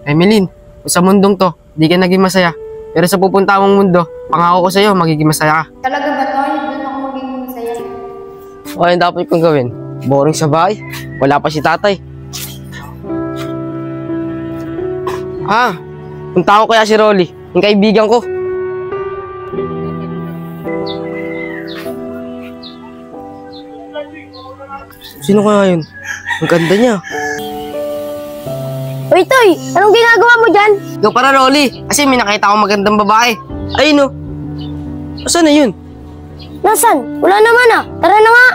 Emeline, kung sa mundong to, di ka naging masaya. Pero sa pupunta mong mundo, pangako ko sa'yo, magiging masaya ka. Talaga ba, Toy? Doon ako magiging masaya. O ano dapat kong gawin? Boring sa bahay. Wala pa si tatay. Punta ko kaya si Rolly, yung kaibigan ko. Sino kaya yun? Ang ganda niya. Uy, Toy! Anong ginagawa mo dyan? Ikaw para, Rolly. Kasi may nakita akong magandang babae. Ayun, oh. Saan na yun? Nasaan? Wala naman ah. Tara na nga!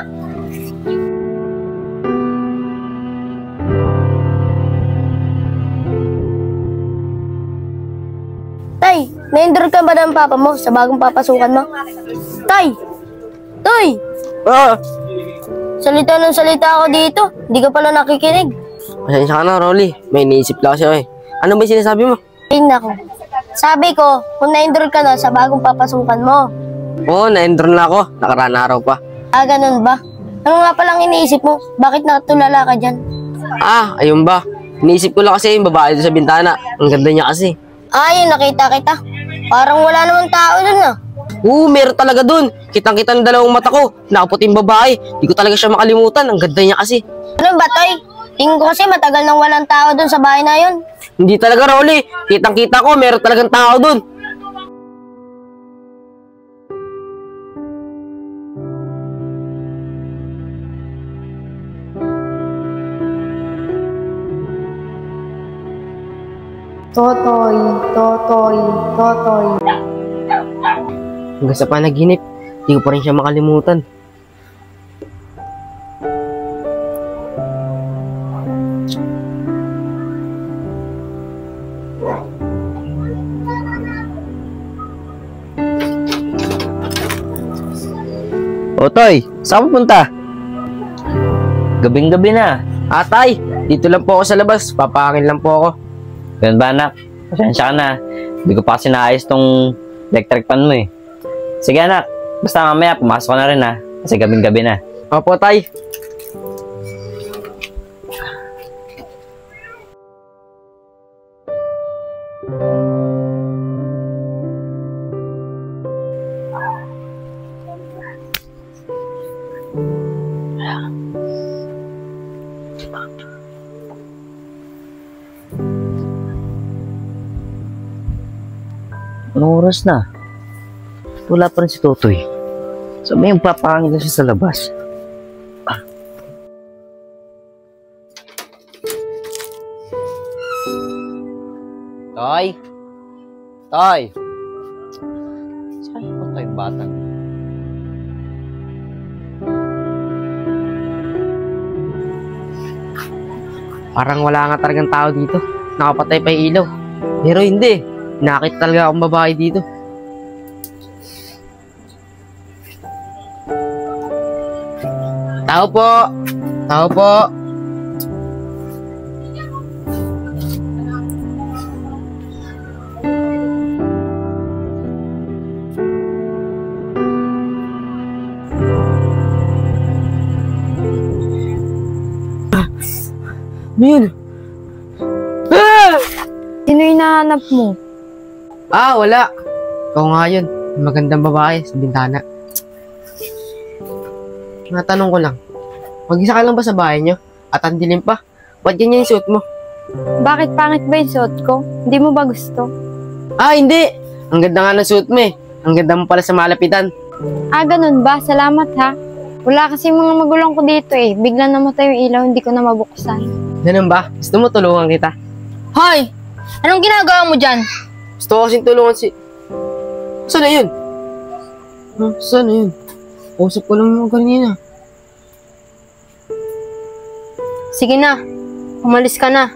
Tay, na-endure ka ba ng papa mo sa bagong papasukan mo? Tay! Toy! Salita ng salita ako dito. Hindi ka pala nakikinig. Pasensya ka na, Rolly. May iniisip lang siya eh. Ano ba yung sinasabi mo? Ay, nako. Sabi ko, kung na-endure ka na sa bagong papasukan mo. Oo, na-endure na ako. Nakaraan na araw pa. Ganun ba? Ano nga palang iniisip mo? Bakit natulala ka dyan? Ayun ba? Iniisip ko lang kasi yung babae doon sa bintana. Ang ganda niya kasi. Yun, nakita kita. Parang wala namang tao dun ah. Meron talaga doon. Kitang-kita ng dalawang mata ko. Nakaputing babae. Di ko talaga siya makalimutan. Ang ganda niya kasi. Ano ba, Toy? Tingin ko kasi matagal nang walang tao dun sa bahay na yun. Hindi talaga, Rolly. Kitang-kita ko, meron talagang tao doon. Totoy, Totoy, Totoy. Hanggang sa panaginip, di ko pa rin siya makalimutan. O Toy, saan pupunta? Gabing-gabi na. Tay, dito lang po ako sa labas. Papahangin lang po ako. Ganun ba anak? Pasensya ka na. Hindi ko pa kasi naayos tong electric pan mo eh. Sige anak, basta mamaya pumasok ka na rin ha. Kasi gabing-gabi na. Opo, tay. Anong oras na? Wala pa rin si Totoy. So may papangin na siya sa labas. Toy! Toy! Saan po tayo bata? Parang wala nga talagang tao dito. Nakapatay pa yung ilaw. Pero hindi. Nakita talaga akong babae dito. Tao po! Tao po! Ano yun? Sino hinahanap mo? Wala. Ikaw nga yun. Magandang babae sa bintana. Natanong ko lang. Mag-isa ka lang ba sa bahay nyo? At ang dilim pa. Ba't ganyan yung suot mo? Bakit pangit ba yung suot ko? Hindi mo ba gusto? Hindi. Ang ganda nga ng suot mo eh. Ang ganda mo pala sa malapitan. Ganun ba? Salamat ha. Wala kasi mga magulang ko dito eh. Bigla namatay yung ilaw, hindi ko na mabuksan. Ganun ba? Gusto mo tulungan kita? Hoy! Anong ginagawa mo dyan? Gusto ko kasing tulungan si... Saan na yun? Saan na yun? Usap ko lang yung kanina. Sige na. Umalis ka na.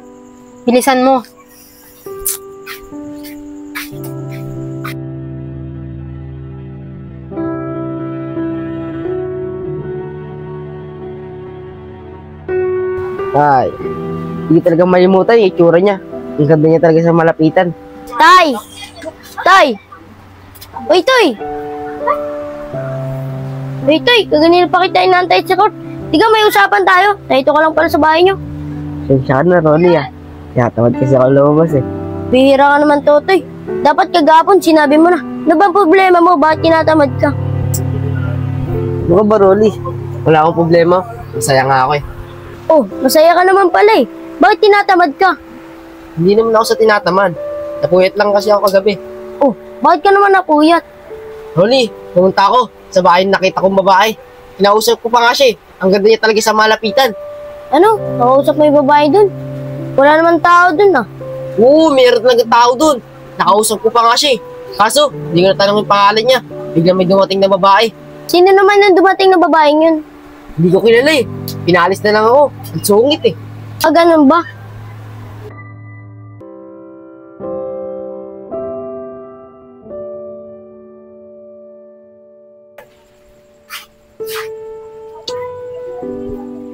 Bilisan mo. Hindi talaga malimutan yung itsura niya. Ang ganda niya talaga sa malapitan. Tay! Tay! Uy, Toy! Uy, Toy! Kaganina pa kita inaantay sa court. Tiga, may usapan tayo. Narito ka lang pala sa bahay nyo. Sensya ka na, Rolly ah. Tinatamad kasi ako lumabas eh. Bihira ka naman, Totoy. Dapat kagapon sinabi mo na. Ano bang problema mo? Bakit tinatamad ka? Ano ka ba, Rolly? Wala akong problema. Masaya nga ako eh. Oh, masaya ka naman pala eh. Bakit tinatamad ka? Hindi naman ako sa tinatamad. Napuyat lang kasi ako kagabi. Oh, bakit ka naman napuyat? Rolly, pumunta ako sa bahay na nakita kong babae. Kinausap ko pa nga siya eh. Ang ganda niya talaga sa malapitan. Ano? Nakausap mo yung babae dun? Wala naman tao dun ah. Oo, mayroon talaga tao dun. Nakausap ko pa nga siya eh. Kaso, hindi ko natanong yung pangalan niya. Biglang may dumating na babae. Sino naman ang dumating na babaeng yun? Hindi ko kilala eh. Pinalis na lang ako. Ang sungit eh. Ah, ganun ba?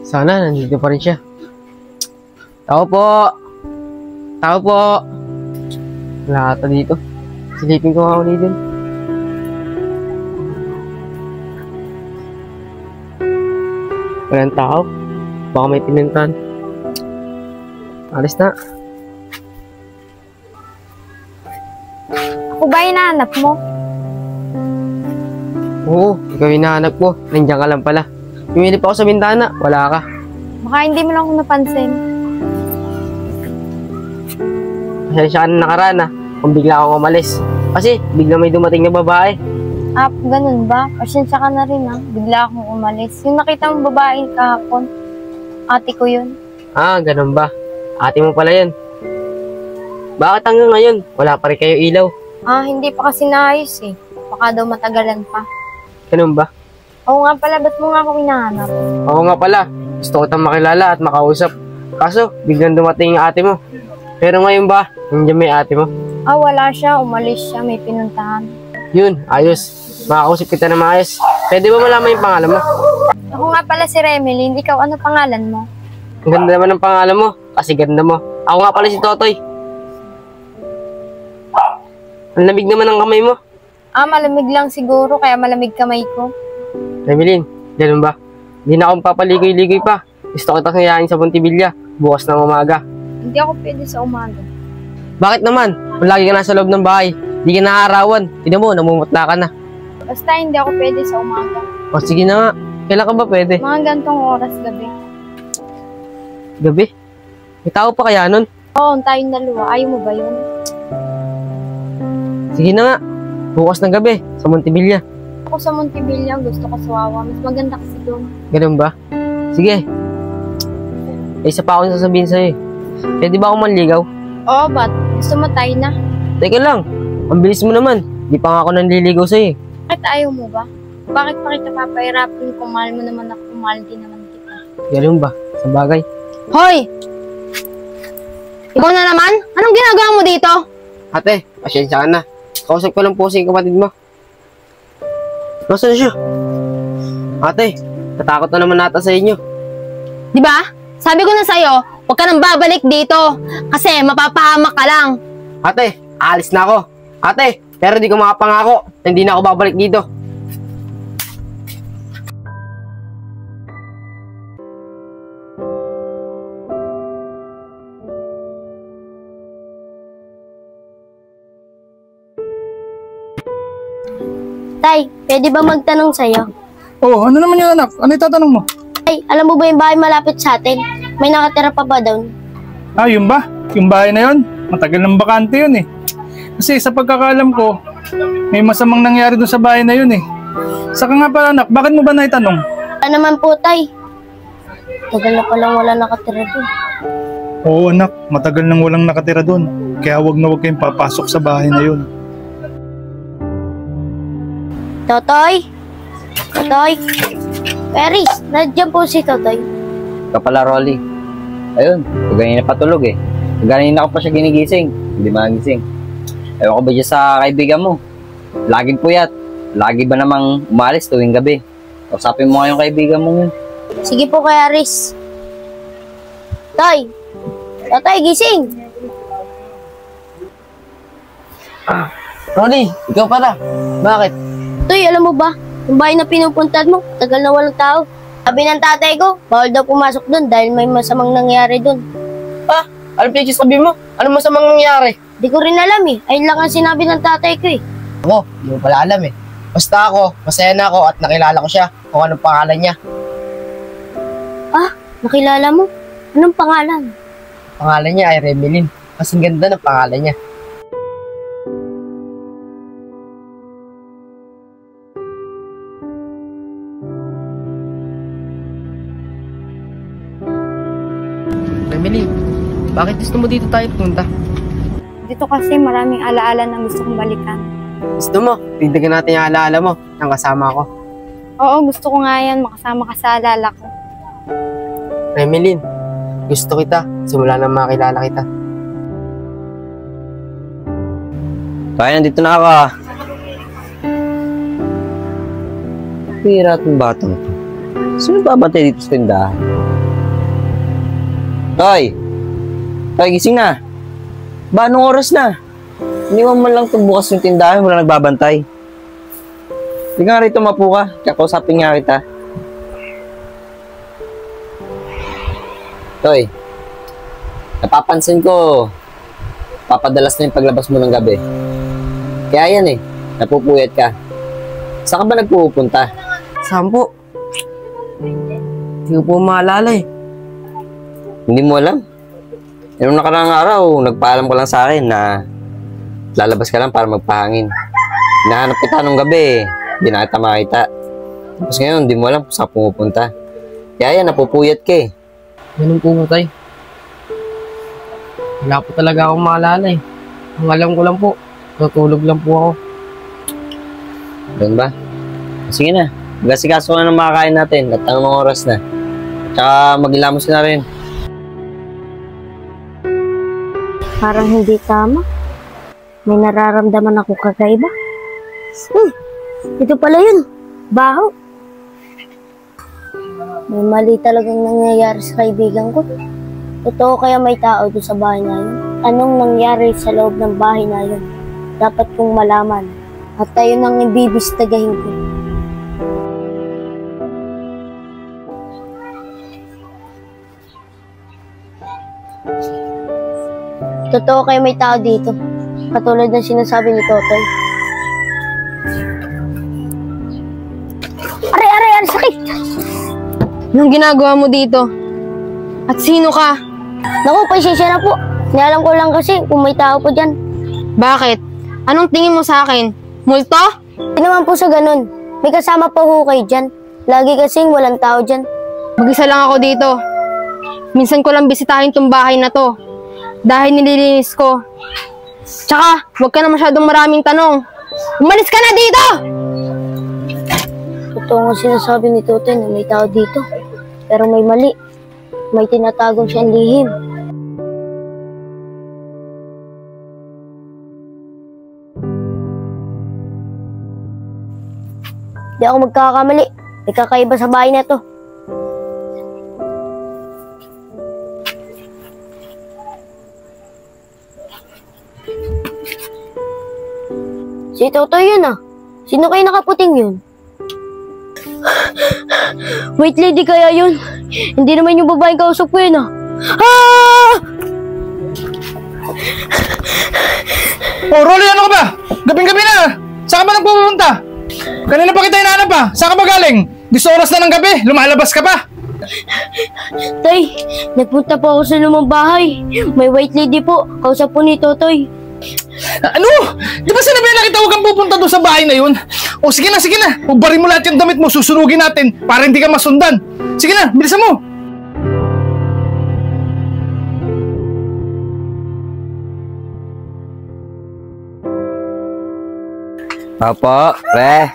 Sana, nandito pa rin siya. Tao po! Tao po! Wala ata dito. Silipin ko nga ako dito. Walang tao. Baka may pinuntahan. Alis na. Ako ba hinahanap mo? Oo, ikaw yung hinahanap ko. Nandiyan ka lang pala. Pumili pa ako sa bintana. Wala ka. Baka hindi mo lang ako napansin. Pasensya ka na nakaraan ah. Kung bigla akong umalis. Kasi bigla may dumating na babae. Ah, ganun ba? Pasensya ka na rin ah. Bigla akong umalis. Yung nakita mong babae kahapon, ate ko yun. Ah, ganun ba? Ate mo pala yun. Bakit hanggang ngayon? Wala pa rin kayo ilaw. Ah, hindi pa kasi naayos eh. Baka daw matagalan pa. Ganun ba? Oo nga pala, ba't mo nga ako hinahanap? Oo nga pala. Gusto ko tayong makilala at makausap. Kaso, biglang dumating yung ate mo. Pero ngayon ba, nandiyan may ate mo? Ah, wala siya. Umalis siya. May pinuntahan. Yun, ayos. Makakausap kita na maayos. Pwede ba malaman yung pangalan mo? Ako nga pala si Remeline. Ikaw, ano pangalan mo? Ang ganda naman ng pangalan mo. Kasi ganda mo. Ako nga pala si Totoy. Ang lamig naman ng kamay mo. Ah, malamig lang siguro. Kaya malamig kamay ko. Emeline, ganun ba? Hindi na akong papaligoy-ligoy pa. Gusto ko kitang yayain sa Montevilla. Bukas ng umaga. Hindi ako pwede sa umaga. Bakit naman? Kung lagi ka nasa loob ng bahay, di ka naarawan. Tignan mo, namumutla ka na. Basta hindi ako pwede sa umaga. O sige na nga. Kailan ka ba pwede? Mga gantong oras gabi. Gabi? May tao pa kaya nun? Oo, tayong dalawa. Ayaw mo ba yun? Sige na nga. Bukas ng gabi, sa Montevilla. Ako sa Montevilla, gusto ko sa Wawa. Mas maganda kasi doon. Ganun ba? Sige. May isa pa akong sasabihin sa'yo eh. Pwede ba akong manligaw? Oo, ba't? Gusto mo tayo na? Teka lang. Ang bilis mo naman. Di pa nga ako nanliligaw sa'yo eh. Bakit ayaw mo ba? Bakit pa kita papahirapan kung mahal mo naman ako, mahal din naman kita? Ganun ba? Sa bagay. Hoy! Ikaw na naman? Anong ginagawa mo dito? Ate, pasensya ka na. Kausap ko lang po si kapatid mo. Nasaan na siya? Ate, natakot na naman nata sa inyo. Di ba? Sabi ko na sa'yo, huwag ka nang babalik dito. Kasi mapapahamak ka lang. Ate, alis na ako. Ate, pero di ko makapangako na hindi na ako babalik dito. Tay, pwede ba magtanong sa'yo? Oh, ano naman yung anak? Ano itatanong mo? Tay, alam mo ba yung bahay malapit sa atin? May nakatira pa ba doon? Ah, yun ba? Yung bahay na yun? Matagal ng bakante yun eh. Kasi sa pagkakaalam ko, may masamang nangyari doon sa bahay na yun eh. Saka nga pala anak, bakit mo ba naitanong? Wala naman po, Tay. Tagal na palang wala nakatira doon. Oo anak, matagal nang walang nakatira doon. Kaya wag na wag kayong papasok sa bahay na yun. Totoy? Totoy? Paris, nandiyan po si Totoy. Kapala Rolly. Ayun, ganyan na patulog eh. Ganyan ako pa siya ginigising. Hindi magising. Ewan ko ba dyan sa kaibigan mo? Laging puyat. Lagi ba namang umalis tuwing gabi? Usapin mo nga yung kaibigan mo yun. Sige po kay Aris. Toy! Totoy, gising! Ronnie, ikaw pala. Bakit? Toy, alam mo ba? Yung bahay na pinupuntahan mo, tagal na walang tao. Sabi ng tatay ko, bawal daw pumasok doon dahil may masamang nangyari doon. Ano pinagsasabi mo? Ano masamang nangyari? Di ko rin alam eh. Ayun lang ang sinabi ng tatay ko eh. Ako, hindi mo pala alam eh. Basta ako, masaya na ako at nakilala ko siya kung anong pangalan niya. Ah, nakilala mo? Anong pangalan? Pangalan niya ay Remelin. Kasing ganda ng pangalan niya. Remelin, bakit gusto mo dito tayo punta? Dito kasi maraming alaala na gusto kong balikan. Gusto mo, tignan natin yung alaala mo nang kasama ko. Oo, gusto ko nga yan makasama ka sa alala ko. Remelin, gusto kita. Simula nang makilala kita. Kaya nandito na ako ah. Pira itong batang to. Sino babantay dito sa tindahan? Toy! Toy, gising na. Ba, anong oras na? Iniwan mo lang itong bukas yung tindahan, wala nagbabantay. Hindi nga rito mapu ka, kakausapin nga kita. Toy, napapansin ko, papadalas na yung paglabas mo ng gabi. Kaya yan eh, napupuyat ka. Saan ka ba nagpupunta? Saan po? Hindi ko po maalala eh. Hindi mo alam? Yung nakaraang araw, nagpaalam ka lang sa akin na lalabas ka lang para magpahangin. Hinahanap kita nung gabi, hindi na kita makita. Tapos ngayon, hindi mo alam kung saan pumupunta. Kaya yan, napupuyat ka eh. Ganun po tay. Wala po talaga akong maalala eh. Ang alam ko lang po, tutulog lang po ako. Doon ba? Sige na, magasikaso ka na ng makakain natin at anong oras na. Tsaka maghilamos na rin. Parang hindi tama. May nararamdaman ako kakaiba. Ito pala yun. Baho. May mali talagang nangyayari sa kaibigan ko. Totoo kaya may tao doon sa bahay na yun? Anong nangyari sa loob ng bahay na yun? Dapat kong malaman. At tayo nang ibibistagahin ko. Totoo kaya may tao dito. Katulad ng sinasabi ni Totoy. Aray, sakit! Anong ginagawa mo dito? At sino ka? Naku, pasensya na po. Nialam ko lang kasi kung may tao po dyan. Bakit? Anong tingin mo sa akin? Multo? Hindi naman po sa ganun. May kasama po ho kayo dyan. Lagi kasing walang tao dyan. Mag-isa lang ako dito. Minsan ko lang bisitahin tong bahay na to. Dahil nililinis ko. Tsaka, huwag ka na masyadong maraming tanong. Umalis ka na dito! Totoo nga sinasabi ni Totoy na may tao dito. Pero may mali. May tinatagong siyang lihim. Di ako magkakamali. May kakaiba sa bahay na to. Si Totoy yun ah. Sino kayo nakaputing yun? Wait, lady kaya yun? Hindi naman yung babaeng kausap ko yun ah. Ah! Oh, Rolly, ano ka ba? Gabing-gabi na! Saan ka ba nagpupunta? Kanina pa kita hinahanap pa. Saan ka ba galing? 10 oras na ng gabi, lumalabas ka pa. Tay, nagpunta po ako sa lumang bahay. May white lady po. Kausap po ni Totoy. Ano? Di ba sinabi na kita huwag kang pupunta doon sa bahay na yun? O sige na, sige na. Ubarin mo lahat yung damit mo, susunugin natin para hindi ka masundan. Sige na, bilisan mo. Opo, pre.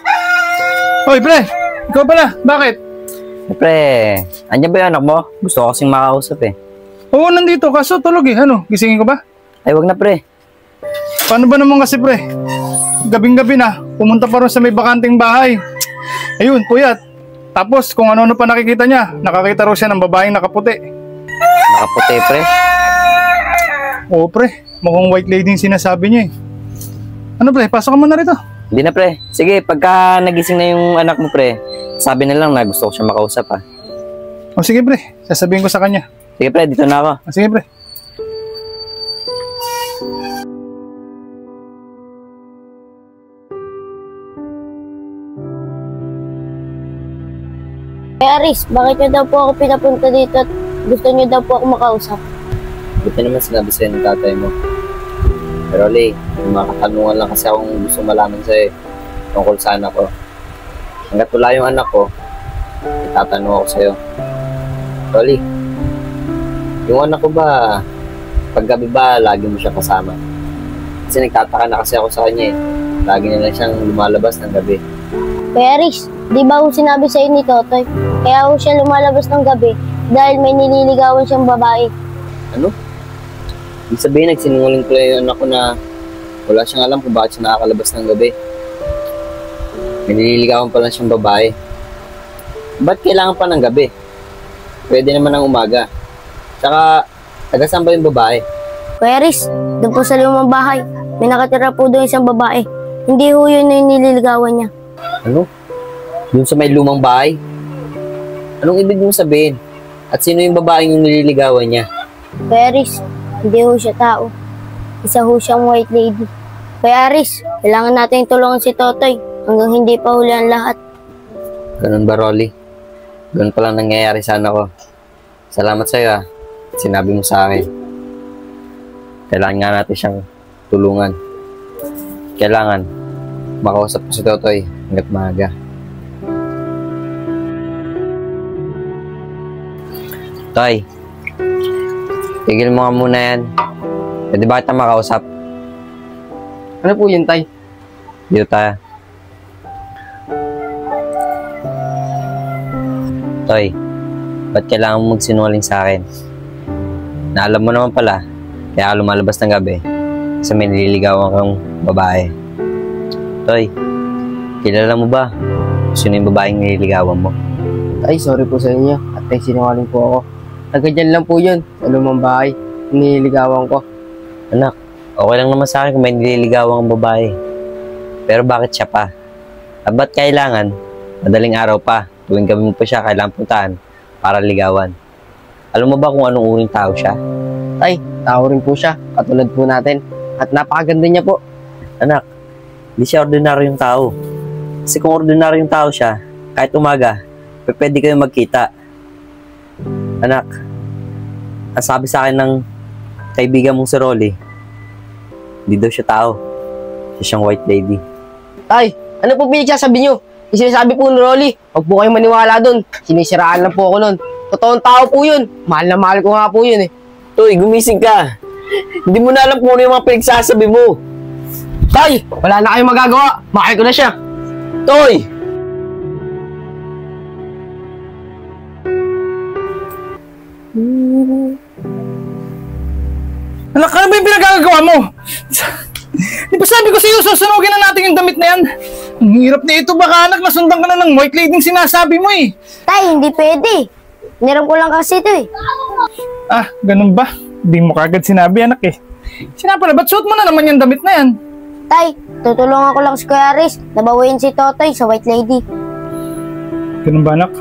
Hoy, pre. Ikaw pala. Bakit? Pre, andyan ba yung anak mo? Gusto ko kasing makausap eh. Oo, nandito. Kaso tulog eh. Ano? Gisingin ko ba? Ay, wag na pre. Paano ba naman kasi, pre? Gabing-gabi na. Pumunta pa rin sa may bakanting bahay. Ayun, puyat. Tapos, kung ano-ano pa nakikita niya, nakakita raw siya ng babaeng nakaputi. Nakaputi, pre. Oo, pre. Mukhang white lady yung sinasabi niya eh. Ano, pre? Pasok ka muna rito. Hindi na, pre. Sige, pagka nagising na yung anak mo, pre, sabi na lang na gusto ko siya makausap, ha. O sige, pre. Sasabihin ko sa kanya. Sige, pre, dito na ako. O sige, pre. Kuya Aris, bakit niyo daw po ako pinapunta dito at gusto niyo daw po ako makausap? Buti naman sinabi sa'yo ng tatay mo. Pero Rolly, may mga katanungan lang kasi akong gusto malaman sa'yo tungkol sa anak ko. Hanggat wala yung anak ko, itatanong ako sa'yo. Rolly, yung anak ko ba, paggabi ba, lagi mo siya kasama? Kasi nagtataka na kasi ako sa kanya eh. Lagi na lang siyang lumalabas ng gabi. Kuya Aris, di ba ho sinabi sa'yo ni Totoy? Kaya ho siya lumalabas ng gabi dahil may nililigawan siyang babae. Ano? Ibig sabihin, nagsinungaling ko lang yung anak ko na wala siyang alam kung bakit siya nakakalabas ng gabi. May nililigawan pa lang siyang babae. Ba't kailangan pa ng gabi? Pwede naman ng umaga. Tsaka, taga-saan ba yung babae? Kuya Aris, doon po sa lumang bahay, may nakatira po doon isang babae. Hindi ho yun yung nililigawan niya. Ano? Doon sa may lumang bahay? Anong ibig mong sabihin? At sino yung babaeng yung nililigawan niya? Kuya Aris, hindi ho siya tao. Isa ho siyang white lady. Kuya Aris, kailangan natin tulungan si Totoy hanggang hindi pa huli ang lahat. Ganun ba, Rolly? Ganun pala nangyayari sa anak ko. Salamat sa'yo ah. Sinabi mo sa akin. Kailangan nga natin siyang tulungan. Kailangan makausap ko si Totoy hanggat maaga. Toy, tigil mo nga muna yan. Pwede ba kita makausap? Ano po yun, Tay? Dito tayo. Toy, ba't kailangan mo magsinungaling sa akin? Na alam mo naman pala, kaya ka lumalabas ng gabi kasi may nililigawan kang babae. Toy, kilala mo ba sino yung babaeng nililigawan mo? Tay, sorry po sa inyo. At tay, sinungaling po ako. Taga dyan lang po yun, sa lumang bahay. Nililigawan ko. Anak, okay lang naman sa akin kung may nililigawan kang babae. Pero bakit siya pa? At ba't kailangan, madaling araw pa, tuwing gabi mo pa siya, kailangan puntahan para ligawan? Alam mo ba kung anong uring tao siya? Tay, tao rin po siya. Katulad po natin. At napakaganda niya po. Anak, hindi siya ordinaryong tao. Kasi kung ordinaryong tao siya, kahit umaga, pwede kayong magkita. Anak, ang sabi sa akin ng kaibigan mong si Rolly, hindi daw siya tao. Siya siyang white lady. Tay, ano po pinagsasabi niyo? Yung sinasabi po ni Rolly, huwag po kayong maniwala doon. Sinisiraan lang po ako nun. Totoong tao po yun. Mahal na mahal ko nga po yun eh. Toy, gumising ka. Hindi mo na alam kung ano yung mga pinagsasabi mo. Tay, wala na kayong magagawa. Mahal ko na siya. Toy! Anak, ano ba yung pinagagawa mo? Di ba sabi ko sa'yo, susunugin na natin yung damit na yan? Ang hirap na ito, baka anak, nasundan ka na ng white lady yung sinasabi mo eh. Tay, hindi pwede. Niram ko lang kasi ito eh. Ah, ganun ba? Di mo kagad sinabi, anak eh. Sinapa na, ba't suot mo na naman yung damit na yan? Tay, tutulungan ko lang si Kuya Aris na bawiin si Totoy sa white lady. Ganun ba, anak?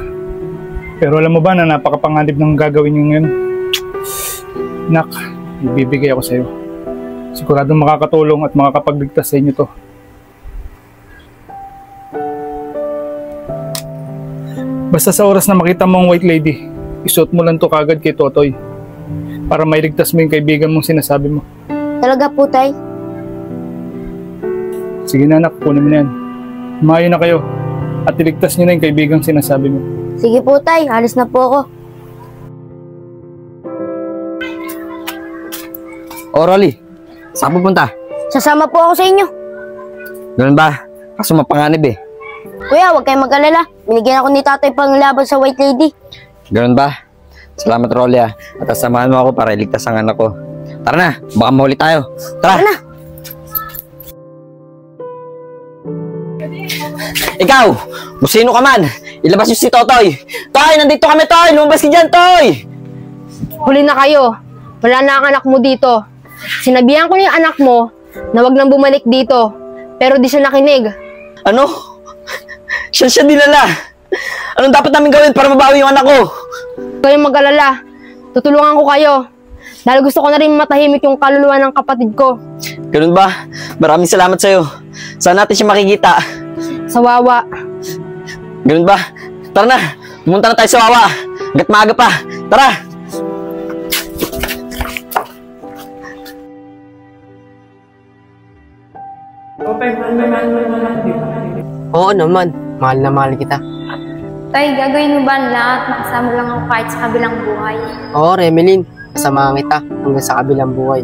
Pero alam mo ba na napakapanganib ng gagawin niyo ngayon? Anak, ibibigay ako sa'yo. Siguradong makakatulong at makakapagligtas sa inyo to. Basta sa oras na makita mo ang white lady, isuot mo lang to kagad kay Totoy para mailigtas mo yung kaibigan mong sinasabi mo. Talaga po, Tay? Sige na anak, kunin mo na yan. Humayo na kayo at iligtas nyo na yung kaibigang sinasabi mo. Sige po, Tay. Alis na po ako. O Rolly, saan pupunta? Sasama po ako sa inyo. Ganun ba? Kaso mapanganib eh. Kuya, huwag kayong mag-alala. Binigyan ako ni Tatay pang laban sa white lady. Ganun ba? Salamat Rolly ah. At samahan mo ako para iligtas ang anak ko. Tara na, baka mahuli tayo. Tara! Tara na. Ikaw, kung sino ka man, ilabas niyo si Totoy. Toy, nandito kami Toy! Lumabas ka dyan Toy! Huli na kayo. Wala na ang anak mo dito. Sinabihan ko na yung anak mo na wag nang bumalik dito. Pero di siya nakinig. Ano? Siya dinala. Anong dapat namin gawin para mabawi yung anak ko? Huwag kayong mag-alala. Tutulungan ko kayo. Dahil gusto ko na rin matahimik yung kaluluwa ng kapatid ko. Ganun ba? Maraming salamat sa'yo. Saan natin siya makikita? Sa wawa. Ganun ba? Tara na! Pumunta na tayo sa Wawa. Hanggat maaga pa. Tara! Oo naman, mahal na mahal kita. Tay, gagawin mo ba ang lahat? Makasama lang ako kahit sa kabilang buhay. Oo, Remelin, kasama kita hanggang sa kabilang buhay.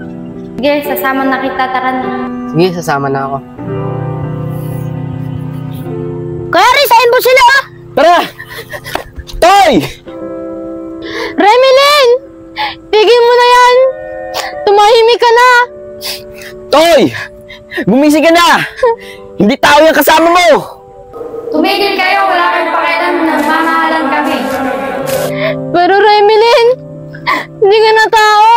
Sige, sasama na kita, tara na. Sige, sasama na ako. Kuya Riz, ayun po sila! Tara! Toy! Remelin! Tigil mo na yan! Tumahimik ka na! Toy! Gumising ka na! Hindi tao yung kasama mo! Tumigil kayo, wala kayong pakialam na mamahalan kami. Pero Remelin, hindi ka na tao.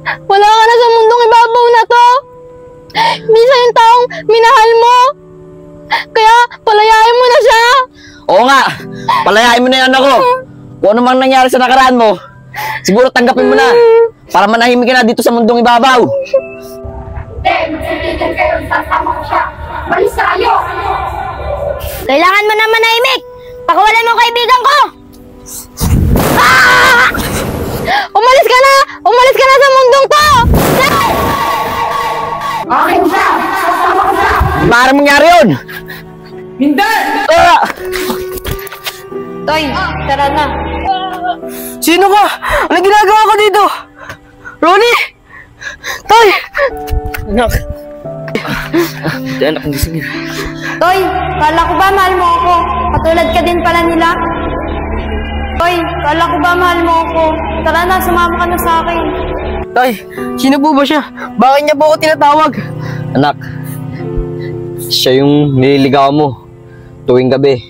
Wala ka na sa mundong ibabaw na to. Minsan yung taong minahal mo. Kaya palayain mo na siya. Oo nga! Palayain mo na yan ako! Kung ano mang nangyari sa nakaraan mo, siguro tanggapin mo na para manahimik ka na dito sa mundong ibabaw. Kailangan mo na manahimik! Pakawalan mo ang kaibigan ko! Umalis ka na! Umalis ka na sa mundong to! Maaaring mangyari yun! Hindi! Toy, tara na. Sino ka? Ano ginagawa ko dito? Ronnie! Toy! Anak! Anak, ang gising niya. Toy, kala ko ba mahal mo ako? Katulad ka din pala nila. Toy, kala ko ba mahal mo ako? Tara na, sumama ka na sa akin. Toy, sino po ba siya? Bakit niya po ako tinatawag? Anak, siya yung nililigaw mo tuwing gabi.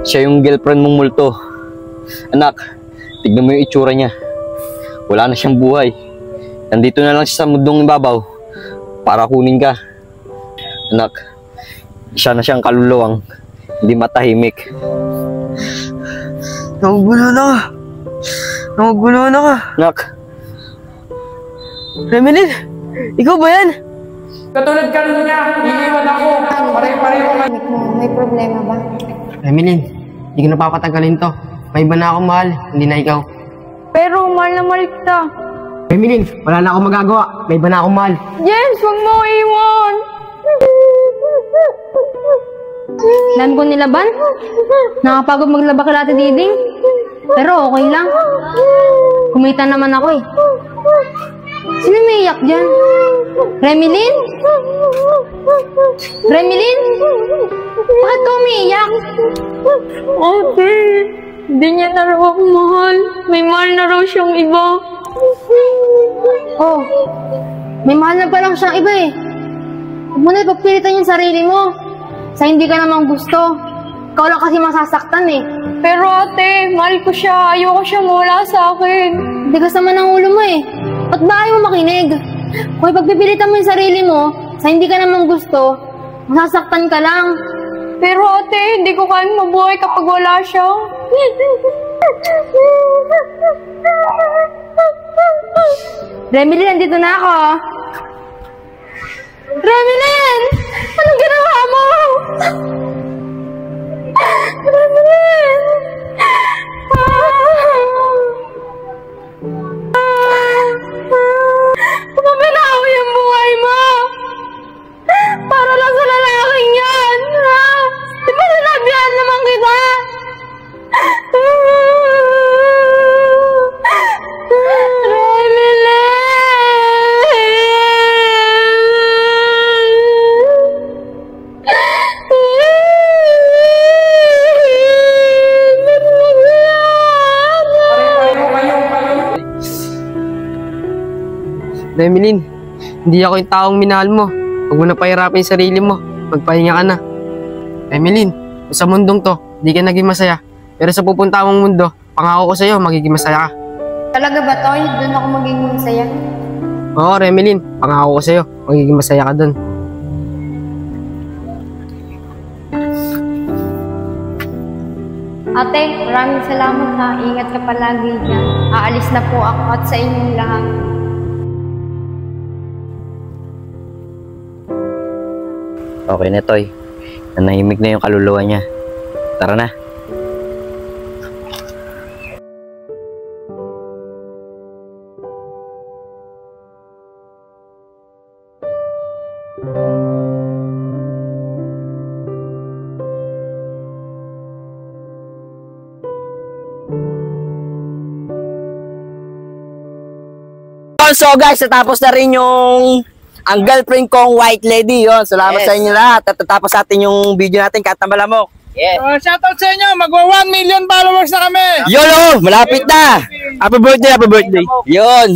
Siya yung girlfriend mong multo. Anak, tignan mo yung itsura niya. Wala na siyang buhay. Nandito na lang siya sa mundong ibabaw para kunin ka. Anak, siya na siyang kaluluwang hindi matahimik. Nagugulo na ka. Nagugulo na ka. Anak, Remelin, ikaw ba yan? Katulad ka rin niya, iniwan ako. Pare-pareho ka. May problema ba? Remelin, hindi ko napapatagalin to. May iba na akong mahal, hindi na ikaw. Pero mahal na mahal kita. Remelin, wala na akong magagawa. May iba na akong mahal. James, huwag mo iwan! Nan ko nilaban? Nakapagod maglaba kay Ate Diding? Pero okay lang. Kumita naman ako eh. Sino may iyak dyan? Remelin? Remelin? Bakit ka umiiyak? Ate, hindi niya na raw ako mahal. May mahal na raw siyang iba. Oh, may mahal na pa lang siyang iba eh. Huwag mo na ipagpilitan yung sarili mo. Sa hindi ka namang gusto. Ikaw lang kasi masasaktan eh. Pero ate, mahal ko siya. Ayoko siya mawala sa akin. Hindi ka sama ng ulo mo eh. Ba't ba ayaw mo makinig? Kung ipagpipilitan mo yung sarili mo, sa hindi ka namang gusto, masasaktan ka lang. Pero ate, hindi ko kayang mabuhay kapag wala siya. Remelin, nandito na ako. Remelin! Anong ginawa mo? Remelin! Pumapinaw yung buhay mo! Para lang sa lalaking yan! Ha? Di ba sinabihan naman kita? Remelin, hindi ako yung taong minahal mo. Huwag mo na pahirapin yung sarili mo. Magpahinga ka na. Remelin, sa mundong to, hindi ka naging masaya. Pero sa pupunta mong mundo, pangako ko sa'yo, magiging masaya ka. Talaga ba, Toy? Doon ako magiging masaya? Oo, Remelin, pangako ko sa'yo, magiging masaya ka doon. Ate, maraming salamat ha. Ingat ka palagi dyan. Aalis na po ako at sa inyong lahat. okay na Toy. Nanahimik na yung kaluluwa niya. Tara na. Yun, so guys, natapos na rin yung ang girlfriend kong white lady. Yun, salamat sa inyo lahat. At natapos natin yung video natin, Kat ng Balamok. Shoutout sa inyo, magwa 1 million followers na kami. Yun, malapit na. Happy birthday, happy birthday. Yun.